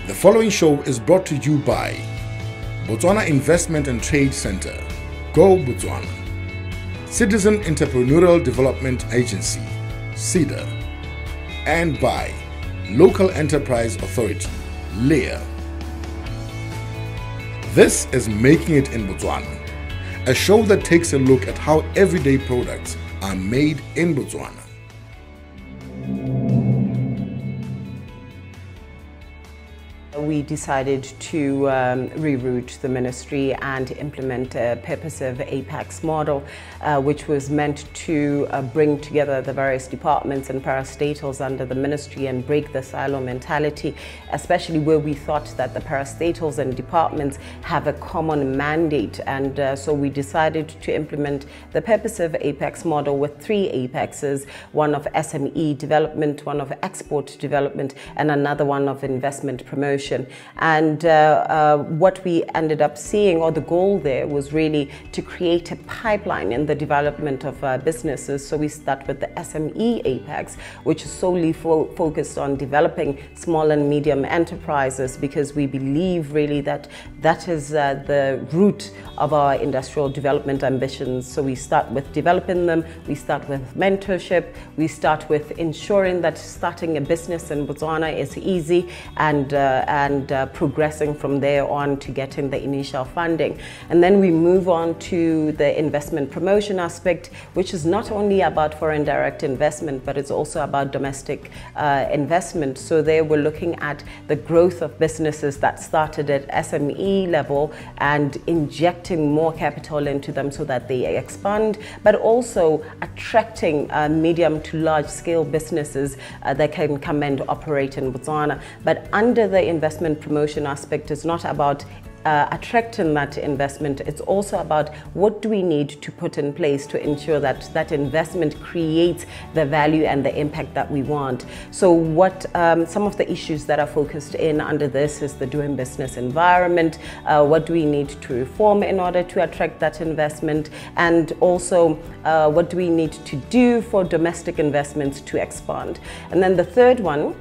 The following show is brought to you by Botswana Investment and Trade Center, Go Botswana, Citizen Entrepreneurial Development Agency, CEDA, and by Local Enterprise Authority, LEA. This is Making It in Botswana, a show that takes a look at how everyday products are made in Botswana. We decided to reroute the ministry and implement a purposive apex model, which was meant to bring together the various departments and parastatals under the ministry and break the silo mentality, especially where we thought that the parastatals and departments have a common mandate. And so we decided to implement the purposive apex model with 3 apexes, one of SME development, one of export development, and another one of investment promotion. And what we ended up seeing, or the goal there, was really to create a pipeline in the development of businesses. So we start with the SME apex, which is solely focused on developing small and medium enterprises, because we believe really that that is the root of our industrial development ambitions. So we start with developing them, we start with mentorship, we start with ensuring that starting a business in Botswana is easy, and progressing from there on to getting the initial funding. And then we move on to the investment promotion aspect, which is not only about foreign direct investment, but it's also about domestic investment. So there we're looking at the growth of businesses that started at SME level and injecting more capital into them so that they expand, but also attracting medium to large scale businesses that can come and operate in Botswana. But under the investment promotion aspect, is not about attracting that investment. It's also about what do we need to put in place to ensure that that investment creates the value and the impact that we want. So what some of the issues that are focused in under this is the doing business environment. What do we need to reform in order to attract that investment? And also what do we need to do for domestic investments to expand? And then the third one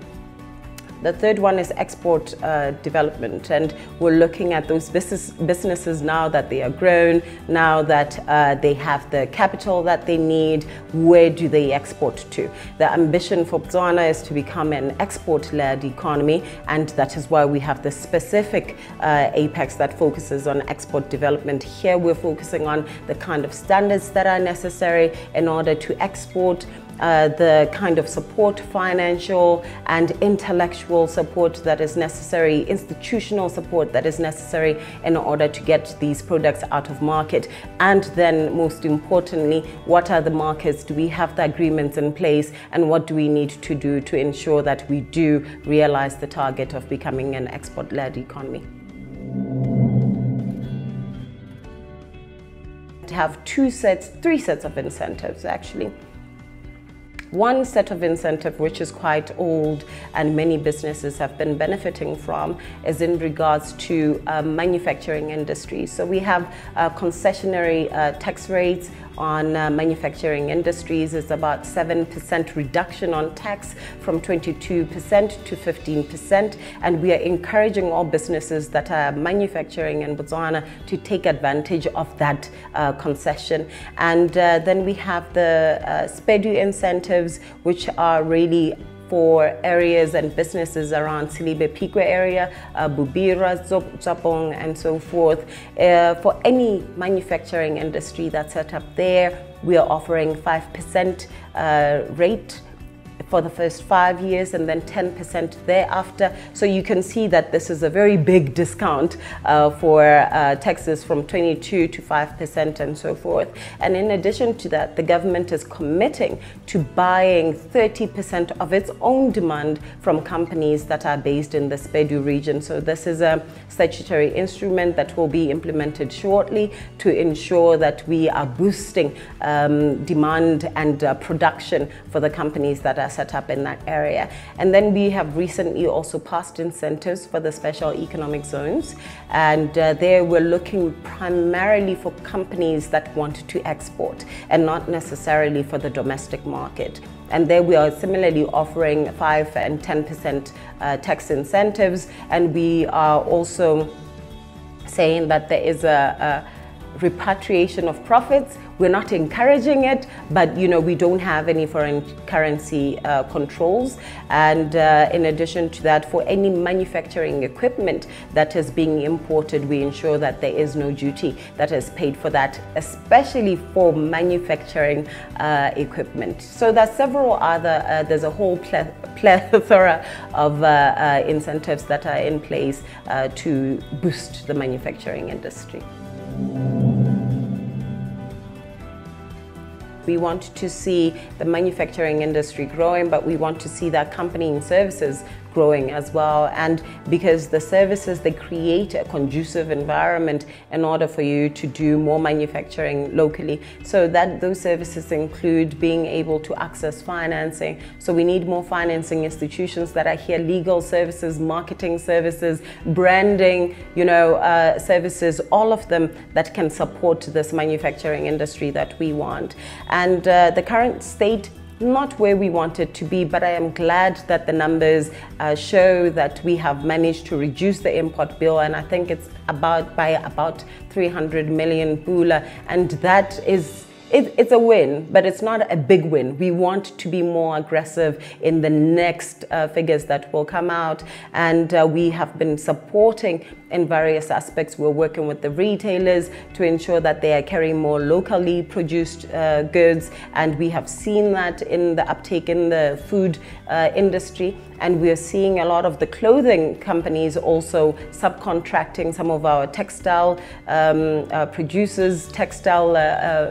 is export development, and we're looking at those businesses now that they are grown, now that they have the capital that they need. Where do they export to? The ambition for Botswana is to become an export-led economy, and that is why we have the specific apex that focuses on export development. Here we're focusing on the kind of standards that are necessary in order to export, the kind of support, financial and intellectual support that is necessary, institutional support that is necessary in order to get these products out of market. And then most importantly, what are the markets? Do we have the agreements in place? And what do we need to do to ensure that we do realize the target of becoming an export-led economy? To have 3 sets of incentives actually. One set of incentive, which is quite old and many businesses have been benefiting from, is in regards to manufacturing industry. So we have concessionary tax rates on manufacturing industries. Is about 7% reduction on tax from 22% to 15%. And we are encouraging all businesses that are manufacturing in Botswana to take advantage of that concession. And then we have the SPEDU incentives, which are really for areas and businesses around Silibe Pikwe area, Bubira, Zopong, and so forth. For any manufacturing industry that's set up there, we are offering 5% rate for the first 5 years and then 10% thereafter. So you can see that this is a very big discount for taxes from 22 to 5% and so forth. And in addition to that, the government is committing to buying 30% of its own demand from companies that are based in the SPEDU region. So this is a statutory instrument that will be implemented shortly to ensure that we are boosting demand and production for the companies that are are set up in that area. And then we have recently also passed incentives for the special economic zones, and there we're looking primarily for companies that want to export and not necessarily for the domestic market. And there we are similarly offering 5 and 10% tax incentives, and we are also saying that there is a repatriation of profits. We're not encouraging it, but we don't have any foreign currency controls. And in addition to that, for any manufacturing equipment that is being imported, we ensure that there is no duty that is paid for that, especially for manufacturing equipment. So there's several other, there's a whole plethora of incentives that are in place to boost the manufacturing industry. We want to see the manufacturing industry growing, but we want to see the accompanying services growing as well. And because the services, they create a conducive environment in order for you to do more manufacturing locally. So that those services include being able to access financing. So we need more financing institutions that are here, legal services, marketing services, branding, services, all of them that can support this manufacturing industry that we want. And the current state, not where we want it to be, but I am glad that the numbers show that we have managed to reduce the import bill, and I think it's by about 300 million pula, and that is it's a win, but it's not a big win. We want to be more aggressive in the next figures that will come out, and we have been supporting in various aspects. We're working with the retailers to ensure that they are carrying more locally produced goods, and we have seen that in the uptake in the food industry. And we are seeing a lot of the clothing companies also subcontracting some of our textile producers, textile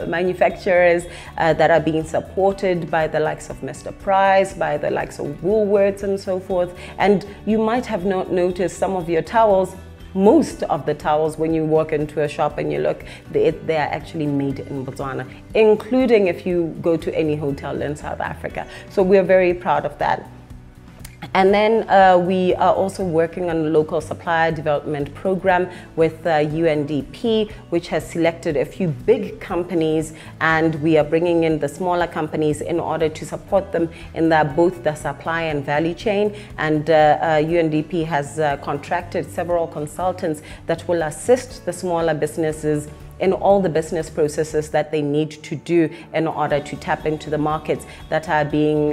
manufacturers that are being supported by the likes of Mr. Price, by the likes of Woolworths and so forth. And you might have noticed some of your towels, most of the towels, when you walk into a shop and you look, they are actually made in Botswana, including if you go to any hotel in South Africa. So we're very proud of that. And then we are also working on a local supplier development program with UNDP, which has selected a few big companies, and we are bringing in the smaller companies in order to support them in both the supply and value chain. And UNDP has contracted several consultants that will assist the smaller businesses in all the business processes that they need to do in order to tap into the markets that are being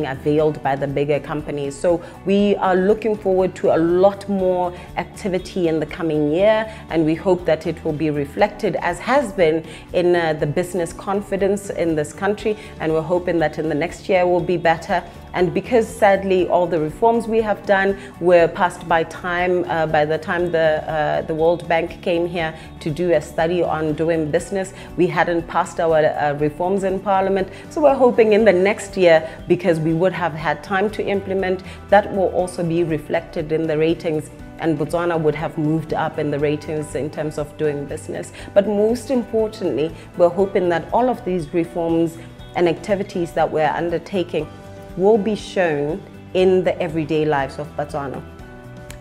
availed by the bigger companies. So we are looking forward to a lot more activity in the coming year, and we hope that it will be reflected, as has been, in the business confidence in this country, and we're hoping that in the next year will be better. And because sadly all the reforms we have done were passed by time, by the time the World Bank came here to do a study on doing business, we hadn't passed our reforms in Parliament. So we're hoping in the next year, because we would have had time to implement, that will also be reflected in the ratings, and Botswana would have moved up in the ratings in terms of doing business. But most importantly, we're hoping that all of these reforms and activities that we're undertaking will be shown in the everyday lives of Botswana,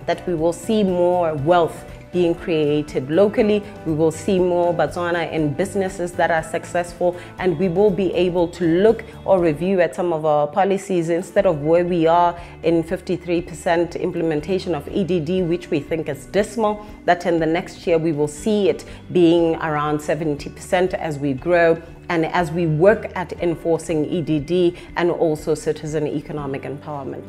that we will see more wealth being created locally, we will see more Botswana in businesses that are successful, and we will be able to look or review at some of our policies instead of where we are in 53% implementation of EDD, which we think is dismal, that in the next year we will see it being around 70% as we grow, and as we work at enforcing EDD and also citizen economic empowerment.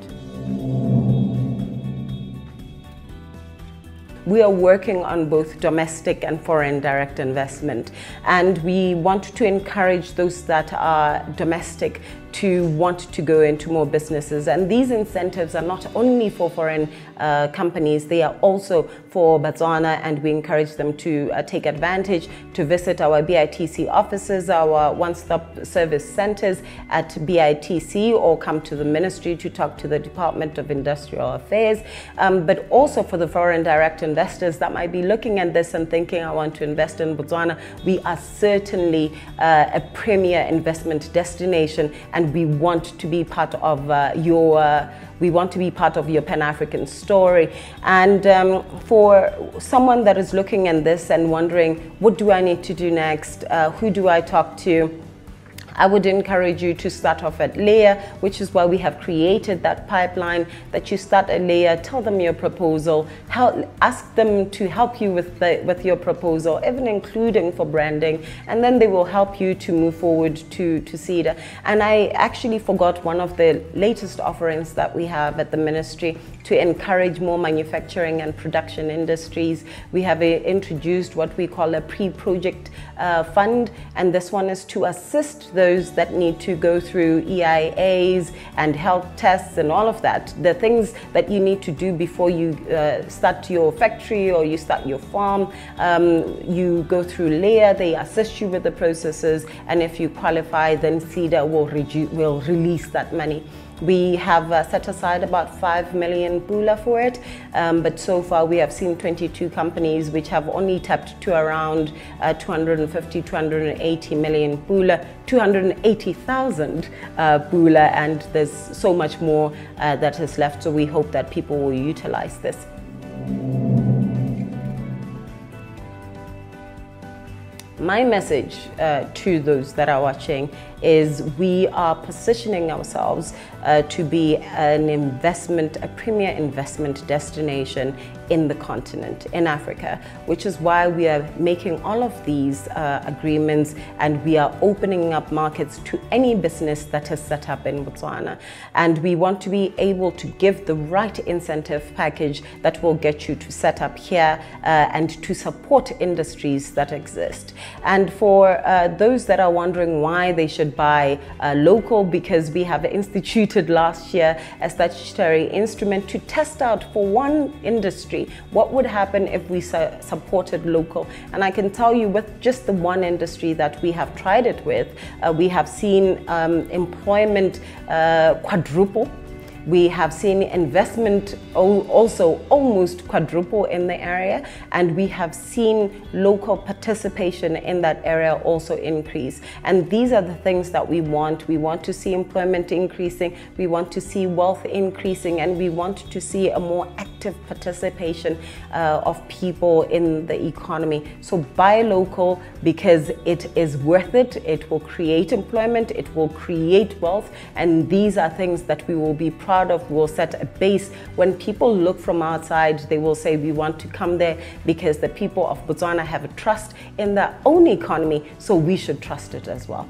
We are working on both domestic and foreign direct investment, and we want to encourage those that are domestic to want to go into more businesses. And these incentives are not only for foreign companies, they are also for Botswana, and we encourage them to take advantage, to visit our BITC offices, our one-stop service centers at BITC, or come to the ministry to talk to the Department of Industrial Affairs. But also for the foreign direct investors that might be looking at this and thinking, I want to invest in Botswana, we are certainly a premier investment destination, and and we want to be part of your Pan-African story. And for someone that is looking at this and wondering, what do I need to do next? Who do I talk to? I would encourage you to start off at layer, which is why we have created that pipeline, that you start at layer, tell them your proposal, ask them to help you with your proposal, even including for branding, and then they will help you to move forward to Cedar. And I actually forgot one of the latest offerings that we have at the ministry to encourage more manufacturing and production industries. We have introduced what we call a pre-project fund, and this one is to assist those that need to go through EIAs and health tests and all of that, the things that you need to do before you start your factory or you start your farm. You go through layer, they assist you with the processes, and if you qualify, then CEDA will release that money. We have set aside about 5 million pula for it, but so far we have seen 22 companies which have only tapped to around 250, 280 million pula, 280,000 pula, and there's so much more that is left, so we hope that people will utilize this. My message to those that are watching is we are positioning ourselves to be a premier investment destination in the continent, in Africa, which is why we are making all of these agreements, and we are opening up markets to any business that is set up in Botswana. And we want to be able to give the right incentive package that will get you to set up here and to support industries that exist. And for those that are wondering why they should buy local, because we have instituted last year a statutory instrument to test out for one industry what would happen if we supported local. And I can tell you, with just the one industry that we have tried it with, we have seen employment quadruple. We have seen investment also almost quadruple in the area, and we have seen local participation in that area also increase. And these are the things that we want. We want to see employment increasing, we want to see wealth increasing, and we want to see a more active participation of people in the economy. So buy local, because it is worth it. It will create employment, it will create wealth, and these are things that we will be proud of. Will set a base. When people look from outside, they will say we want to come there because the people of Botswana have a trust in their own economy, so we should trust it as well.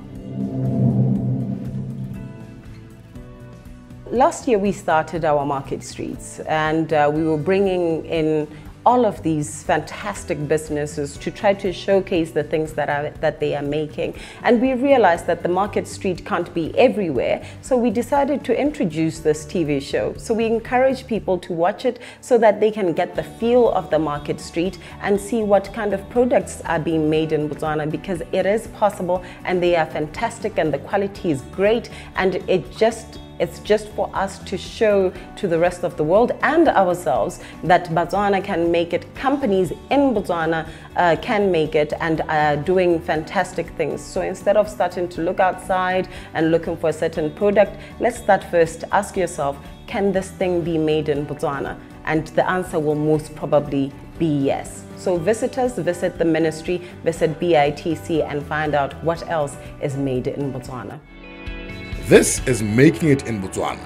Last year we started our market streets, and we were bringing in all of these fantastic businesses to try to showcase the things that they are making. And we realized that the market street can't be everywhere, so we decided to introduce this TV show. So we encourage people to watch it so that they can get the feel of the market street and see what kind of products are being made in Botswana, because it is possible and they are fantastic and the quality is great, and it's just for us to show to the rest of the world and ourselves that Botswana can make it, companies in Botswana can make it, and are doing fantastic things. So instead of starting to look outside and looking for a certain product, let's start first, ask yourself, can this thing be made in Botswana? And the answer will most probably be yes. So visitors, visit the ministry, visit BITC, and find out what else is made in Botswana. This is Making It in Botswana,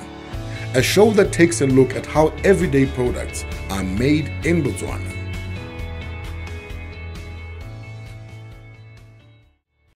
a show that takes a look at how everyday products are made in Botswana.